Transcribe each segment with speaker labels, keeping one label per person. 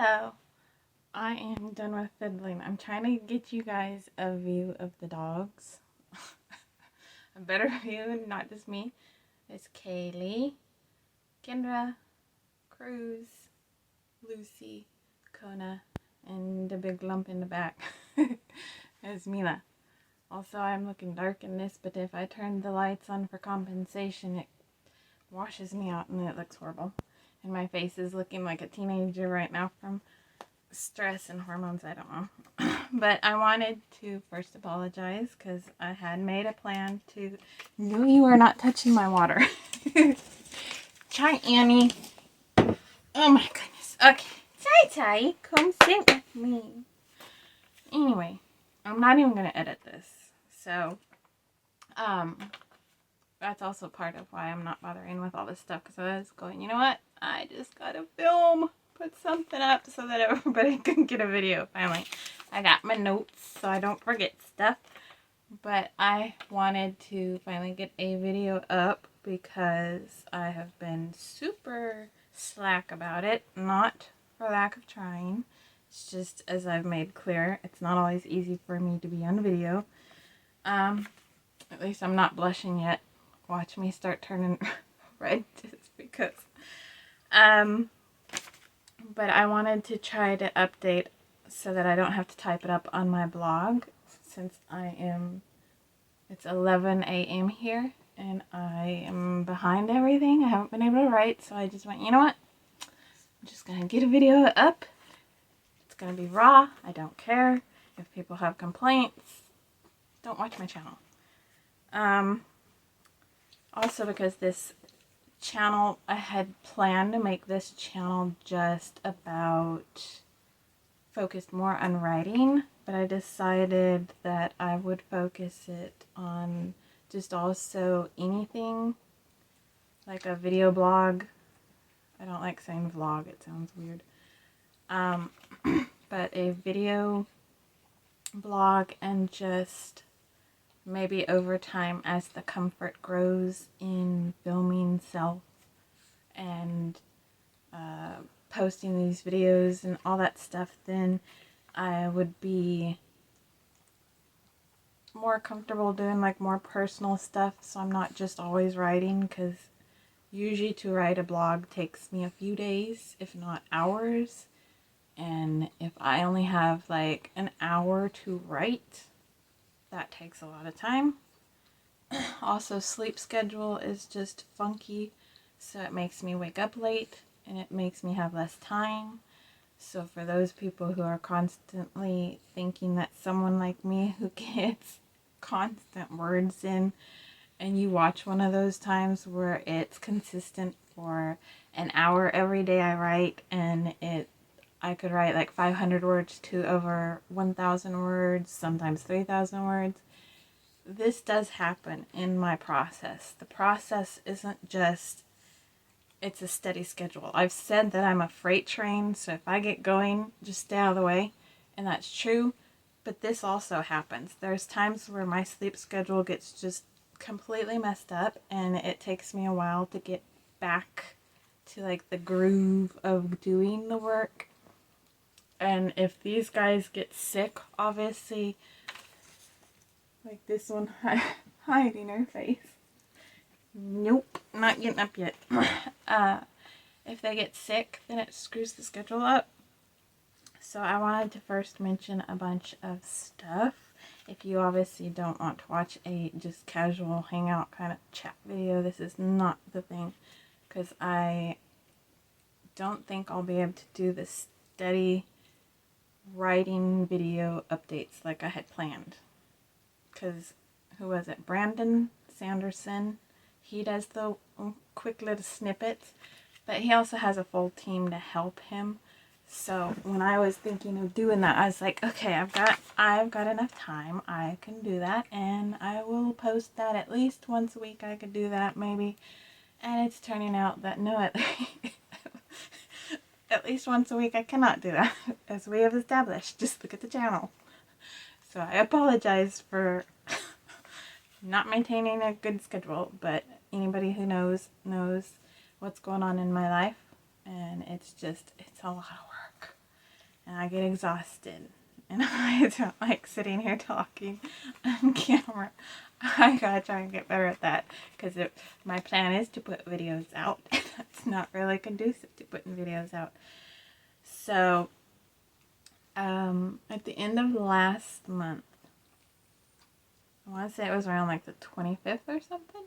Speaker 1: Hello. I am done with fiddling. I'm trying to get you guys a view of the dogs. A better view, not just me. It's Kaylee, Kendra, Cruz, Lucy, Kona, and the big lump in the back is Mila. Also, I'm looking dark in this, but if I turn the lights on for compensation, it washes me out and it looks horrible. And my face is looking like a teenager right now from stress and hormones, I don't know. But I wanted to first apologize because I had made a plan to... No, you are not touching my water. Try, Annie. Oh my goodness. Okay. Tai, come sit with me. Anyway, I'm not even going to edit this. So, that's also part of why I'm not bothering with all this stuff, because I was going, you know what? I just got to film. Put something up so that everybody can get a video finally. I got my notes so I don't forget stuff. But I wanted to finally get a video up because I have been super slack about it. Not for lack of trying. It's just, as I've made clear, it's not always easy for me to be on video. At least I'm not blushing yet. Watch me start turning red just because. But I wanted to try to update so that I don't have to type it up on my blog, since it's 11 a.m. here and I am behind everything. I haven't been able to write, so I just went, you know what? I'm just going to get a video up. It's going to be raw. I don't care. If people have complaints, don't watch my channel. Also, because this channel, I had planned to make this channel just about focused more on writing, but I decided that I would focus it on just also anything like a video blog. I don't like saying vlog, it sounds weird. But a video blog, and just maybe over time, as the comfort grows in filming self and posting these videos and all that stuff, then I would be more comfortable doing like more personal stuff, so I'm not just always writing, because usually to write a blog takes me a few days, if not hours, and if I only have like an hour to write, that takes a lot of time. Also, sleep schedule is just funky, so it makes me wake up late and it makes me have less time. So for those people who are constantly thinking that someone like me who gets constant words in, and you watch one of those times where it's consistent for an hour every day I write, and I could write like 500 words to over 1,000 words, sometimes 3,000 words. This does happen in my process. The process isn't just, it's a steady schedule. I've said that I'm a freight train, so if I get going, just stay out of the way. And that's true, but this also happens. There's times where my sleep schedule gets just completely messed up, and it takes me a while to get back to like the groove of doing the work. And if these guys get sick, obviously, like this one hiding her face. Nope, not getting up yet. If they get sick, then it screws the schedule up. So I wanted to first mention a bunch of stuff. If you obviously don't want to watch a just casual hangout kind of chat video, this is not the thing, because I don't think I'll be able to do the steady writing video updates like I had planned. Because, who was it? Brandon Sanderson. He does the quick little snippets, but he also has a full team to help him. So when I was thinking of doing that, I was like, okay, I've got enough time. I can do that, and I will post that at least once a week. I could do that maybe, and it's turning out that no, at least once a week I cannot do that, as we have established. Just look at the channel. So I apologize for not maintaining a good schedule, but anybody who knows what's going on in my life, and it's a lot of work. and I get exhausted. And I don't like sitting here talking on camera. I gotta try and get better at that, because my plan is to put videos out. That's not really conducive to putting videos out. So, at the end of last month, I want to say it was around like the 25th or something,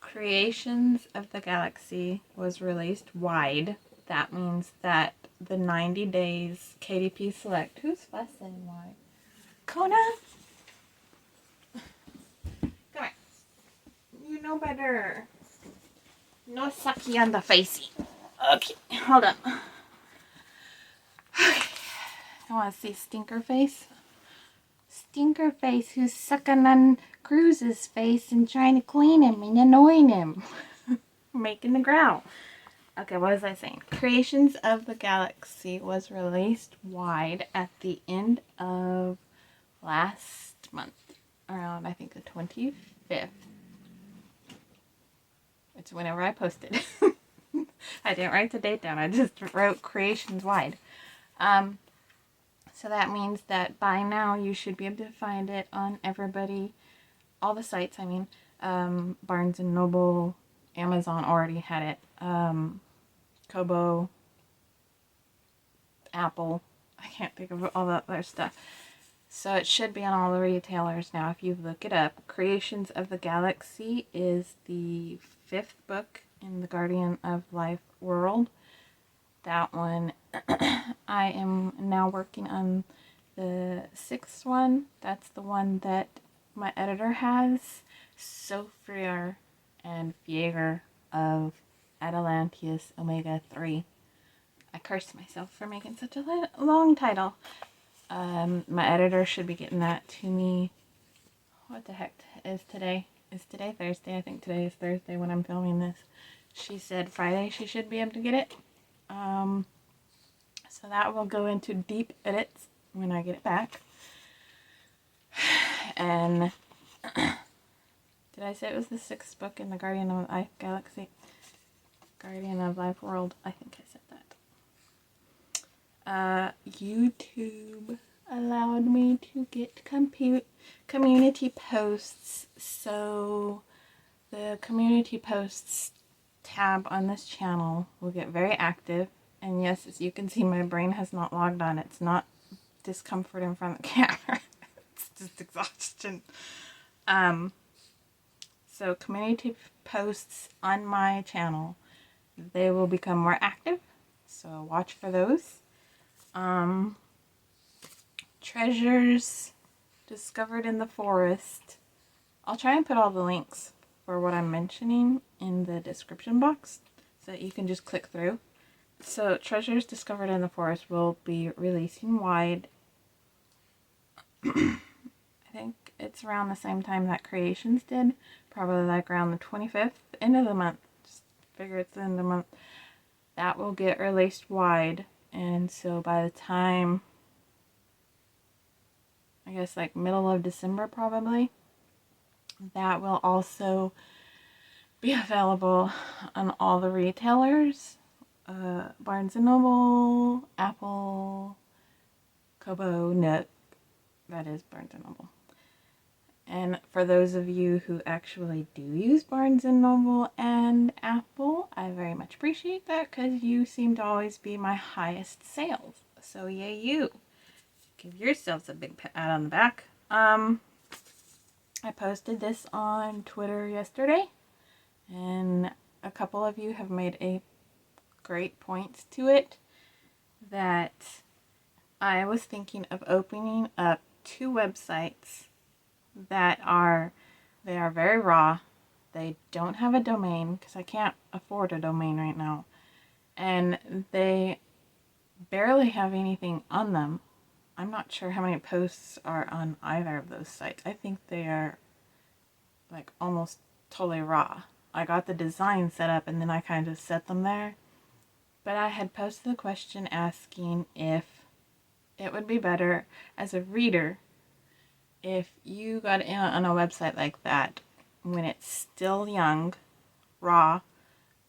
Speaker 1: Creations of the Galaxy was released wide. That means that the 90 days KDP Select. Who's fussing? Why? Kona? Come here. You know better. No sucky on the facey. Okay, hold up. Okay. I want to see Stinker Face. Stinker Face who's sucking on Cruz's face and trying to clean him and annoying him. Making the growl. Okay, what was I saying? Creations of the Galaxy was released wide at the end of last month. Around, I think, the 25th. It's whenever I posted. I didn't write the date down. I just wrote Creations wide. So that means that by now you should be able to find it on all the sites, I mean. Barnes & Noble, Amazon already had it. Kobo, Apple, I can't think of all that other stuff. So it should be on all the retailers now if you look it up. Creations of the Galaxy is the 5th book in the Guardian of Life world. That one, I am now working on the 6th one. That's the one that my editor has. Sophia and Fieger of Atalantis Omega 3. I cursed myself for making such a long title. My editor should be getting that to me. What the heck is today? Is today Thursday? I think today is Thursday when I'm filming this. She said Friday she should be able to get it. So that will go into deep edits when I get it back. And did I say it was the 6th book in the Guardian of Life Galaxy? Guardian of Life world. I think I said that. YouTube allowed me to get community posts. So the community posts tab on this channel will get very active. And yes, as you can see, my brain has not logged on. It's not discomfort in front of the camera. It's just exhaustion. So community posts on my channel, they will become more active. So watch for those. Treasures discovered in the forest. I'll try and put all the links for what I'm mentioning in the description box so that you can just click through. So Treasures Discovered in the Forest will be releasing wide. I think it's around the same time that Creations did. Probably like around the 25th, end of the month. Just figure it's the end of the month. That will get released wide. And so by the time, I guess like middle of December probably, that will also be available on all the retailers. Barnes & Noble, Apple, Kobo, Nook. That is Barnes & Noble. And for those of you who actually do use Barnes & Noble and Apple, I very much appreciate that because you seem to always be my highest sales. So yay you. Give yourselves a big pat on the back. I posted this on Twitter yesterday, and a couple of you have made a great points to it that I was thinking of opening up 2 websites that they are very raw. They don't have a domain because I can't afford a domain right now, and they barely have anything on them. I'm not sure how many posts are on either of those sites. I think they are like almost totally raw. I got the design set up and then I kind of set them there. But I had posted the question asking if it would be better as a reader if you got in on a website like that when it's still young, raw,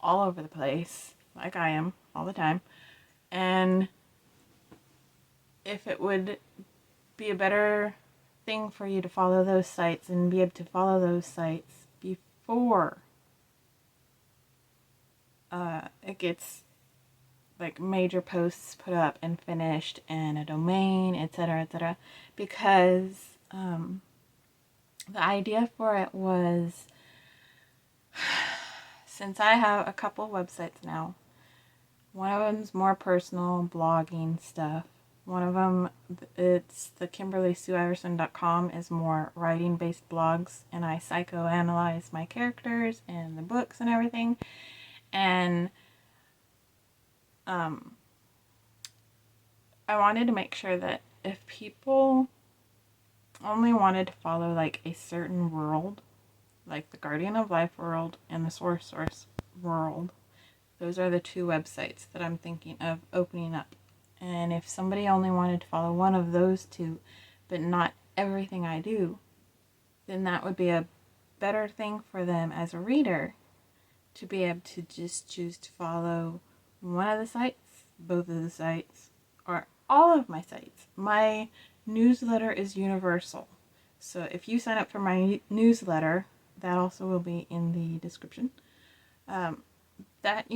Speaker 1: all over the place, like I am all the time, and if it would be a better thing for you to follow those sites and be able to follow those sites before it gets like major posts put up and finished and a domain, etc., because the idea for it was, since I have a couple websites now, one of them's more personal blogging stuff. One of them, it's the KimberlySueIverson.com, is more writing-based blogs, and I psychoanalyze my characters and the books and everything. And I wanted to make sure that if people only wanted to follow like a certain world, like the Guardian of Life world and the Source world, those are the two websites that I'm thinking of opening up. And if somebody only wanted to follow one of those two, but not everything I do, then that would be a better thing for them as a reader, to be able to just choose to follow one of the sites, both of the sites, or all of my sites. My newsletter is universal. So if you sign up for my newsletter, that also will be in the description. That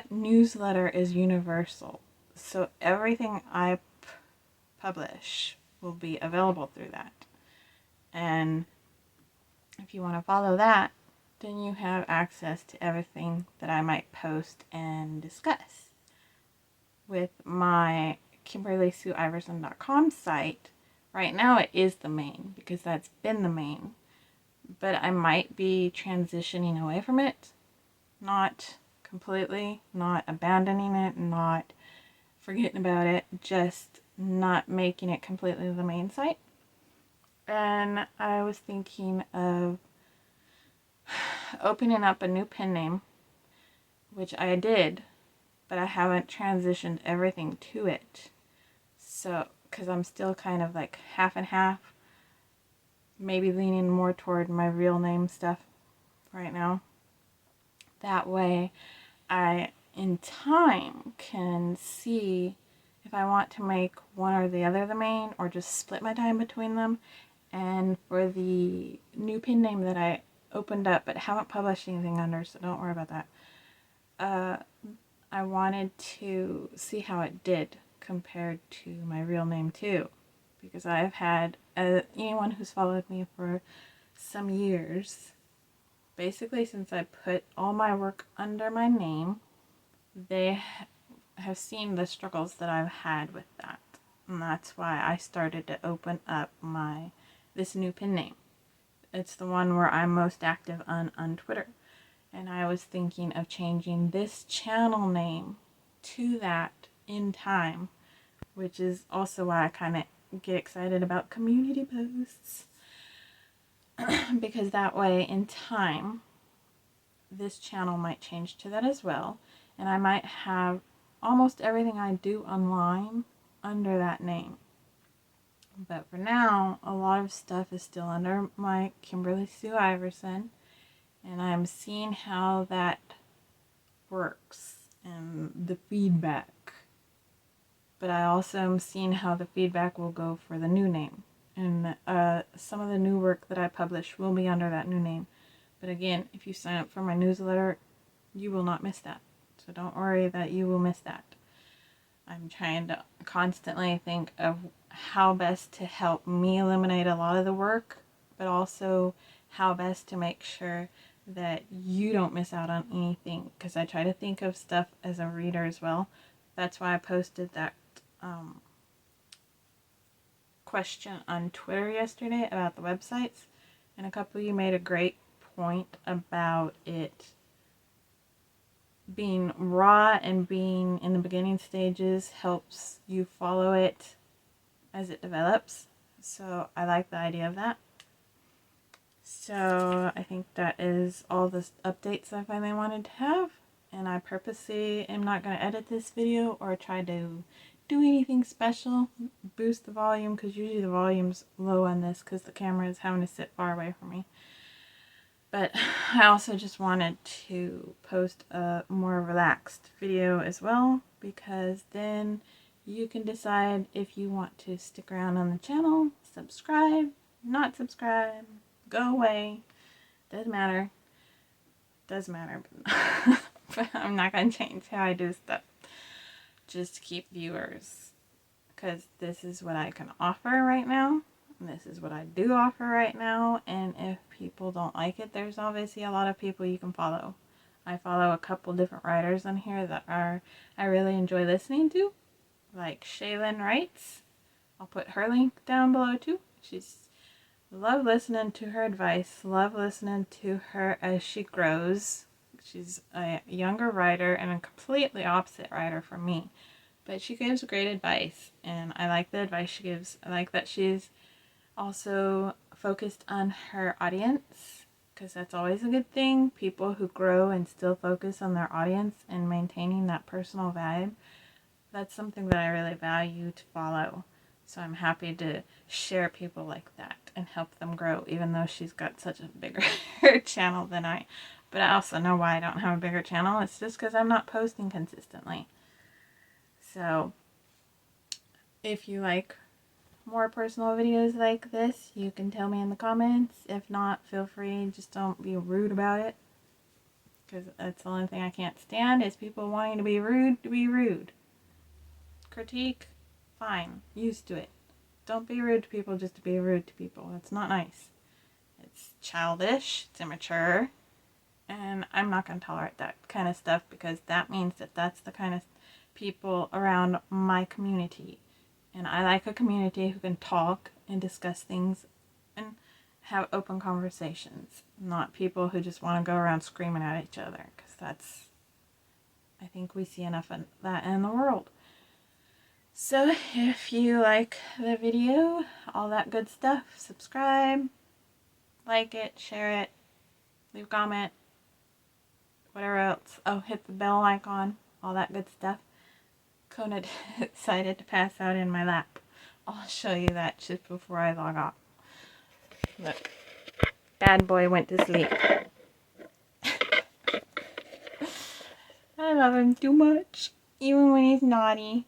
Speaker 1: newsletter is universal. So everything I publish will be available through that. And if you want to follow that, then you have access to everything that I might post and discuss. With my KimberlySueIverson.com site, right now it is the main, because that's been the main. But I might be transitioning away from it. Not completely, not abandoning it, not forgetting about it, just not making it completely the main site. And I was thinking of opening up a new pen name, which I did, but I haven't transitioned everything to it. So, because I'm still kind of like half and half, maybe leaning more toward my real name stuff right now. That way, I, in time, can see if I want to make one or the other the main, or just split my time between them. And for the new pen name that I opened up but haven't published anything under, so don't worry about that, I wanted to see how it did compared to my real name too, because I've had anyone who's followed me for some years, basically since I put all my work under my name, they have seen the struggles that I've had with that. And that's why I started to open up this new pen name. It's the one where I'm most active on Twitter. And I was thinking of changing this channel name to that in time, which is also why I kind of get excited about community posts. Because that way, in time, this channel might change to that as well. And I might have almost everything I do online under that name. But for now, a lot of stuff is still under my Kimberly Sue Iverson. And I'm seeing how that works and the feedback. But I also am seeing how the feedback will go for the new name. And some of the new work that I publish will be under that new name. But again, if you sign up for my newsletter, you will not miss that. So don't worry that you will miss that. I'm trying to constantly think of how best to help me eliminate a lot of the work, but also how best to make sure that you don't miss out on anything, because I try to think of stuff as a reader as well. That's why I posted that question on Twitter yesterday about the websites, and a couple of you made a great point about it being raw and being in the beginning stages helps you follow it as it develops. So I like the idea of that. So I think that is all the updates I finally wanted to have. And I purposely am not going to edit this video or try to do anything special. Boost the volume, because usually the volume's low on this because the camera is having to sit far away from me. But I also just wanted to post a more relaxed video as well, because then You can decide if you want to stick around on the channel, subscribe, not subscribe, go away. Doesn't matter. Does matter. But I'm not going to change how I do stuff. Just to keep viewers. Because this is what I can offer right now. And this is what I do offer right now. And if people don't like it, there's obviously a lot of people you can follow. I follow a couple different writers on here that I really enjoy listening to. Like Shaylin Writes. I'll put her link down below too. Love listening to her advice. Love listening to her as she grows. She's a younger writer and a completely opposite writer from me. But she gives great advice, and I like the advice she gives. I like that she's also focused on her audience, because that's always a good thing. People who grow and still focus on their audience and maintaining that personal vibe, that's something that I really value to follow. So I'm happy to share people like that and help them grow, even though she's got such a bigger channel than I. But I also know why I don't have a bigger channel. It's just because I'm not posting consistently. So if you like more personal videos like this, you can tell me in the comments. If not, feel free. Just don't be rude about it. Because that's the only thing I can't stand is people wanting to be rude to be rude. Critique, fine. Used to it. Don't be rude to people just to be rude to people. That's not nice. It's childish. It's immature. And I'm not going to tolerate that kind of stuff, because that means that that's the kind of people around my community. And I like a community who can talk and discuss things and have open conversations. Not people who just want to go around screaming at each other. Because I think we see enough of that in the world. So if you like the video, all that good stuff, subscribe, like it, share it, leave a comment, whatever else. Oh, hit the bell icon, all that good stuff. Kona decided to pass out in my lap. I'll show you that just before I log off. Look, bad boy went to sleep. I love him too much, even when he's naughty.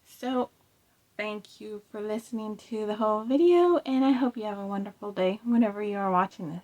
Speaker 1: So, thank you for listening to the whole video, and I hope you have a wonderful day whenever you are watching this.